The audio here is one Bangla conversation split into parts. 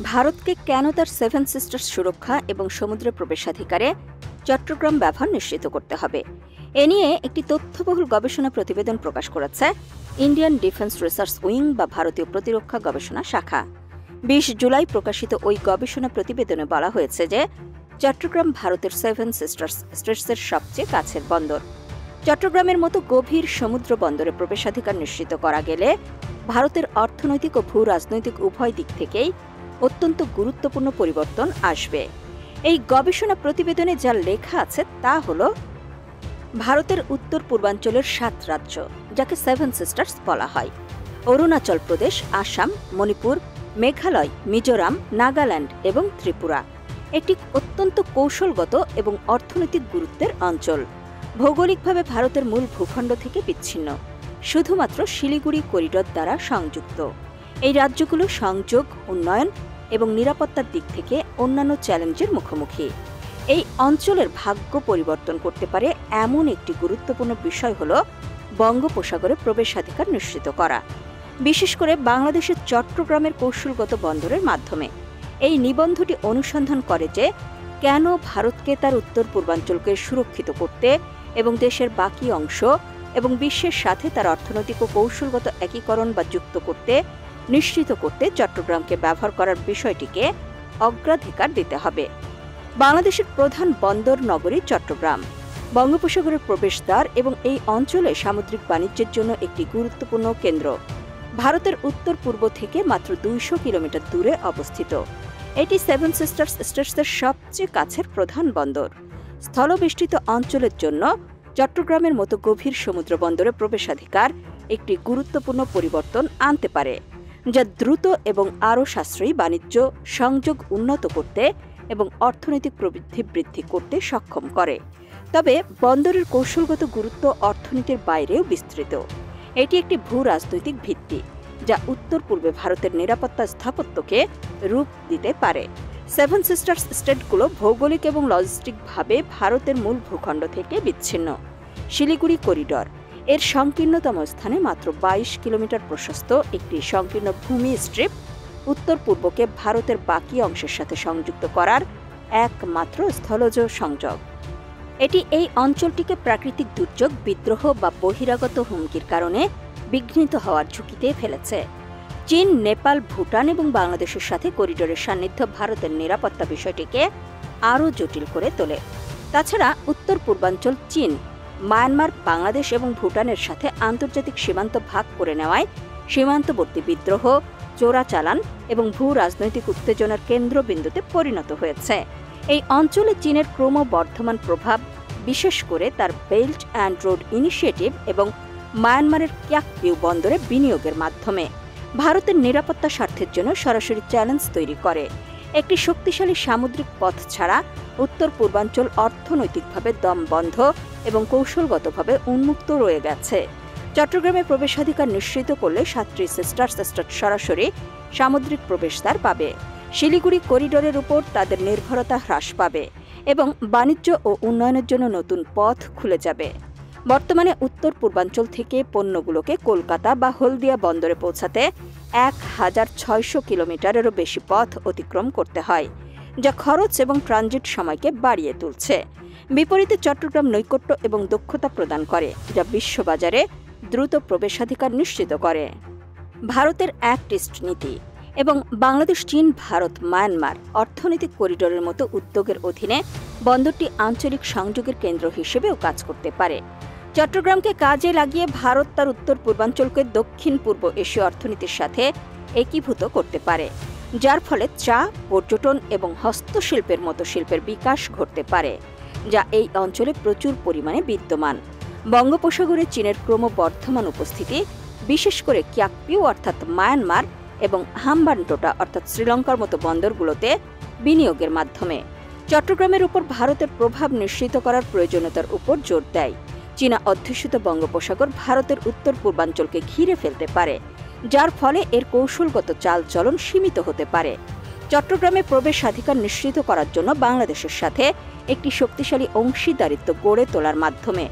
ভারতকে কেন তার সেভেন সিস্টার্স সুরক্ষা এবং সমুদ্রে প্রবেশাধিকারে চট্টগ্রাম ব্যবহার নিশ্চিত করতে হবে এ নিয়ে একটি তথ্যবহুল গবেষণা প্রতিবেদন প্রকাশ করেছে ইন্ডিয়ান ডিফেন্স রিসার্চ উইং বা ভারতীয় প্রতিরক্ষা গবেষণা শাখা। ২০ জুলাই প্রকাশিত ওই গবেষণা প্রতিবেদনে বলা হয়েছে যে চট্টগ্রাম ভারতের সেভেন সিস্টার্স স্টেটসের সবচেয়ে কাছের বন্দর। চট্টগ্রামের মতো গভীর সমুদ্র বন্দরে প্রবেশাধিকার নিশ্চিত করা গেলে ভারতের অর্থনৈতিক ও ভূ রাজনৈতিক উভয় দিক থেকেই অত্যন্ত গুরুত্বপূর্ণ পরিবর্তন আসবে। এই গবেষণা প্রতিবেদনে যা লেখা আছে তা হল, ভারতের উত্তর পূর্বাঞ্চলের ৭ রাজ্য, যাকে সেভেন সিস্টার্স বলা হয়, অরুণাচল প্রদেশ, আসাম, মণিপুর, মেঘালয়, মিজোরাম, নাগাল্যান্ড এবং ত্রিপুরা একটি অত্যন্ত কৌশলগত এবং অর্থনৈতিক গুরুত্বের অঞ্চল। ভৌগোলিকভাবে ভারতের মূল ভূখণ্ড থেকে বিচ্ছিন্ন, শুধুমাত্র শিলিগুড়ি করিডর দ্বারা সংযুক্ত। এই রাজ্যগুলো সংযোগ, উন্নয়ন এবং নিরাপত্তার দিক থেকে অন্যান্য চ্যালেঞ্জের মুখোমুখি। এই অঞ্চলের ভাগ্য পরিবর্তন করতে পারে এমন একটি গুরুত্বপূর্ণ বিষয় হল বঙ্গোপসাগরে প্রবেশাধিকার নিশ্চিত করা, বিশেষ করে বাংলাদেশের চট্টগ্রামের কৌশলগত বন্দরের মাধ্যমে। এই নিবন্ধটি অনুসন্ধান করে যে কেন ভারতকে তার উত্তর পূর্বাঞ্চলকে সুরক্ষিত করতে এবং দেশের বাকি অংশ এবং বিশ্বের সাথে তার অর্থনৈতিক ও কৌশলগত একীকরণ বা যুক্ত করতে নিশ্চিত করতে চট্টগ্রামকে ব্যবহার করার বিষয়টিকে অগ্রাধিকার দিতে হবে। বাংলাদেশের প্রধান বন্দর নগরী চট্টগ্রাম, বঙ্গোপসাগরের প্রবেশদ্বার এবং এই অঞ্চলে সামুদ্রিক বাণিজ্যের জন্য একটি গুরুত্বপূর্ণ কেন্দ্র। ভারতের উত্তর পূর্ব থেকে মাত্র ২০০ কিলোমিটার দূরে অবস্থিত। এটি সেভেন সিস্টার্স স্টেটসের সবচেয়ে কাছের প্রধান বন্দর। স্থলবেষ্টিত অঞ্চলের জন্য চট্টগ্রামের মতো গভীর সমুদ্র বন্দরে প্রবেশাধিকার একটি গুরুত্বপূর্ণ পরিবর্তন আনতে পারে, যা দ্রুত এবং আরও সাশ্রয়ী বাণিজ্য সংযোগ উন্নত করতে এবং অর্থনৈতিক প্রবৃদ্ধি বৃদ্ধি করতে সক্ষম করে। তবে বন্দরের কৌশলগত গুরুত্ব অর্থনীতির বাইরেও বিস্তৃত। এটি একটি ভূ রাজনৈতিক ভিত্তি, যা উত্তর পূর্বে ভারতের নিরাপত্তা স্থাপত্যকে রূপ দিতে পারে। সেভেন সিস্টার্স স্টেটগুলো ভৌগোলিক এবং লজিস্টিকভাবে ভারতের মূল ভূখণ্ড থেকে বিচ্ছিন্ন। শিলিগুড়ি করিডর এর সংকীর্ণতম স্থানে মাত্র ২২ কিলোমিটার প্রশস্ত একটি সংকীর্ণ ভূমি স্ট্রিপ উত্তর পূর্বকে ভারতের বাকি অংশের সাথে সংযুক্ত করার একমাত্র স্থলজ সংযোগ। এটি এই অঞ্চলটিকে প্রাকৃতিক দুর্যোগ, বিদ্রোহ বা বহিরাগত হুমকির কারণে বিঘ্নিত হওয়ার ঝুঁকিতে ফেলেছে। চীন, নেপাল, ভুটান এবং বাংলাদেশের সাথে করিডোরের সান্নিধ্য ভারতের নিরাপত্তা বিষয়টিকে আরও জটিল করে তোলে। তাছাড়া উত্তর পূর্বাঞ্চল চীন, মায়ানমার, বাংলাদেশ এবং ভুটানের সাথে আন্তর্জাতিক সীমান্ত ভাগ করে নেওয়ায় সীমান্তবর্তী বিদ্রোহ, চোরাচালান এবং ভূ রাজনৈতিক উত্তেজনার কেন্দ্রবিন্দুতে পরিণত হয়েছে। এই অঞ্চলে চীনের ক্রমবর্ধমান প্রভাব, বিশেষ করে তার বেল্ট অ্যান্ড রোড ইনিশিয়েটিভ এবং মায়ানমারের ক্যাকপিউ বন্দরে বিনিয়োগের মাধ্যমে ভারতের নিরাপত্তা স্বার্থের জন্য সরাসরি চ্যালেঞ্জ তৈরি করে। একটি শক্তিশালী সামুদ্রিক পথ ছাড়া উত্তর পূর্বাঞ্চল অর্থনৈতিকভাবে দমবন্ধ এবং কৌশলগতভাবে উন্মুক্ত রয়ে গেছে। চট্টগ্রামে প্রবেশাধিকার নিশ্চিত করলে ৭টি সিস্টার্স স্টেট সরাসরি সামুদ্রিক প্রবেশদ্বার পাবে। শিলিগুড়ি করিডোরের উপর তাদের নির্ভরতা হ্রাস পাবে এবং বাণিজ্য ও উন্নয়নের জন্য নতুন পথ খুলে যাবে। বর্তমানে উত্তর পূর্বাঞ্চল থেকে পণ্যগুলোকে কলকাতা বা হলদিয়া বন্দরে পৌঁছাতে ১,৬০০ কিলোমিটারেরও বেশি পথ অতিক্রম করতে হয়, যা খরচ এবং ট্রানজিট সময়কে বাড়িয়ে তুলছে। বিপরীতে চট্টগ্রাম নৈকট্য এবং দক্ষতা প্রদান করে, যা বিশ্ববাজারে দ্রুত প্রবেশাধিকার নিশ্চিত করে। ভারতের অ্যাক্ট ইস্ট নীতি এবং বাংলাদেশ, চীন, ভারত, মায়ানমার অর্থনৈতিক করিডোরের মতো উদ্যোগের অধীনে বন্দরটি আঞ্চলিক সংযোগের কেন্দ্র হিসেবেও কাজ করতে পারে। চট্টগ্রামকে কাজে লাগিয়ে ভারত তার উত্তর পূর্বাঞ্চলকে দক্ষিণ পূর্ব এশীয় অর্থনীতির সাথে একীভূত করতে পারে, যার ফলে চা, পর্যটন এবং হস্তশিল্পের মতো শিল্পের বিকাশ ঘটতে পারে, যা এই অঞ্চলে প্রচুর পরিমাণে বিদ্যমান। বঙ্গোপসাগরে চীনের ক্রমবর্ধমান উপস্থিতি, বিশেষ করে ক্যাকপিউ অর্থাৎ মায়ানমার এবং হাম্বানটোটা অর্থাৎ শ্রীলঙ্কার মতো বন্দরগুলোতে বিনিয়োগের মাধ্যমে চট্টগ্রামের উপর ভারতের প্রভাব নিশ্চিত করার প্রয়োজনীয়তার উপর জোর দেয়। চীনা অধ্যুষিত বঙ্গোপসাগর ভারতের উত্তর পূর্বাঞ্চলকে ঘিরে ফেলতে পারে, যার ফলে এর কৌশলগত চালচলন সীমিত হতে পারে। চট্টগ্রামে প্রবেশাধিকার নিশ্চিত করার জন্য বাংলাদেশের সাথে একটি শক্তিশালী অংশীদারিত্ব গড়ে তোলার মাধ্যমে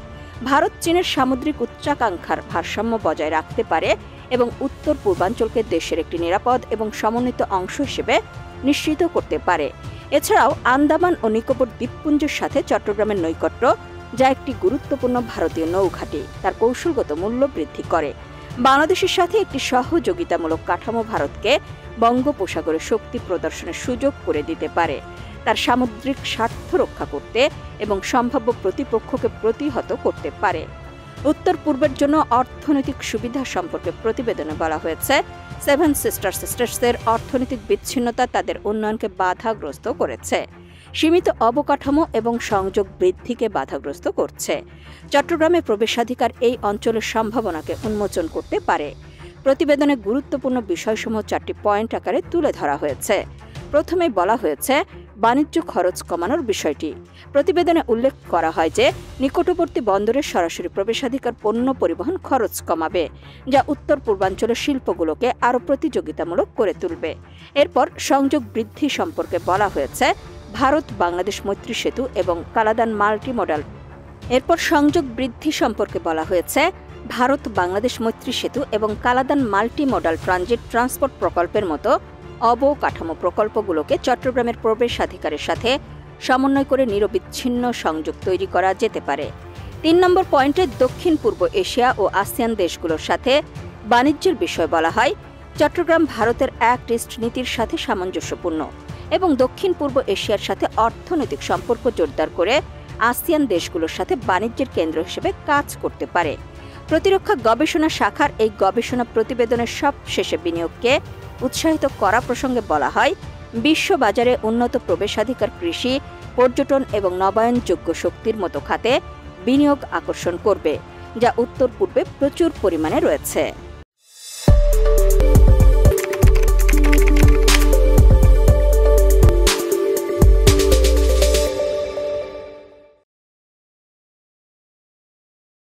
ভারত চীনের সামুদ্রিক উচ্চাকাঙ্ক্ষার ভারসাম্য বজায় রাখতে পারে এবং উত্তর পূর্বাঞ্চলকে দেশের একটি নিরাপদ এবং সমন্বিত অংশ হিসেবে নিশ্চিত করতে পারে। এছাড়াও আন্দামান ও নিকোবর দ্বীপপুঞ্জের সাথে চট্টগ্রামের নৈকট্য, যা একটি গুরুত্বপূর্ণ ভারতীয় নৌঘাঁটি, তার কৌশলগত মূল্য বৃদ্ধি করে। বাংলাদেশের সাথে একটি সহযোগিতামূলক কাঠামো ভারতকে বঙ্গোপসাগরে শক্তি প্রদর্শনের সুযোগ করে দিতে পারে, তার সামুদ্রিক স্বার্থ রক্ষা করতে এবং সম্ভাব্য প্রতিপক্ষকে প্রতিহত করতে পারে। উত্তর পূর্বের জন্য অর্থনৈতিক সুবিধা সম্পর্কে প্রতিবেদনে বলা হয়েছে, সেভেন সিস্টার্সের অর্থনৈতিক বিচ্ছিন্নতা তাদের উন্নয়নকে বাধাগ্রস্ত করেছে, সীমিত অবকাঠামো এবং সংযোগ বৃদ্ধিকে বাধাগ্রস্ত করছে। চট্টগ্রামে প্রবেশাধিকার এই অঞ্চলের সম্ভাবনাকে উন্মোচন করতে পারে। প্রতিবেদনে গুরুত্বপূর্ণ বিষয়সমূহ 4টি পয়েন্ট আকারে তুলে ধরা হয়েছে। প্রথমেই বলা হয়েছে বাণিজ্য খরচ কমানোর বিষয়টি। প্রতিবেদনে উল্লেখ করা হয় যে নিকটবর্তী বন্দরের সরাসরি প্রবেশাধিকার পণ্য পরিবহন খরচ কমাবে, যা উত্তর পূর্বাঞ্চলের শিল্পগুলোকে আরও প্রতিযোগিতামূলক করে তুলবে। এরপর সংযোগ বৃদ্ধি সম্পর্কে বলা হয়েছে ভারত বাংলাদেশ মৈত্রী সেতু এবং কালাদান মাল্টিমোডাল ট্রানজিট ট্রান্সপোর্ট প্রকল্পের মতো অবকাঠামো প্রকল্পগুলোকে চট্টগ্রামের প্রবেশাধিকারের সাথে সমন্বয় করে নিরবিচ্ছিন্ন সংযোগ তৈরি করা যেতে পারে। 3 নম্বর পয়েন্টে দক্ষিণ পূর্ব এশিয়া ও আসিয়ান দেশগুলোর সাথে বাণিজ্যের বিষয় বলা হয়, চট্টগ্রাম ভারতের অ্যাক্ট ইস্ট নীতির সাথে সামঞ্জস্যপূর্ণ এবং দক্ষিণ পূর্ব এশিয়ার সাথে অর্থনৈতিক সম্পর্ক জোরদার করে আসিয়ান দেশগুলোর সাথে বাণিজ্যের কেন্দ্র হিসেবে কাজ করতে পারে। প্রতিরক্ষা গবেষণা শাখার এই গবেষণা প্রতিবেদনের সবশেষে বিনিয়োগকে উৎসাহিত করা প্রসঙ্গে বলা হয়, বিশ্ববাজারে উন্নত প্রবেশাধিকার কৃষি, পর্যটন এবং নবায়নযোগ্য শক্তির মতো খাতে বিনিয়োগ আকর্ষণ করবে, যা উত্তর পূর্বে প্রচুর পরিমাণে রয়েছে।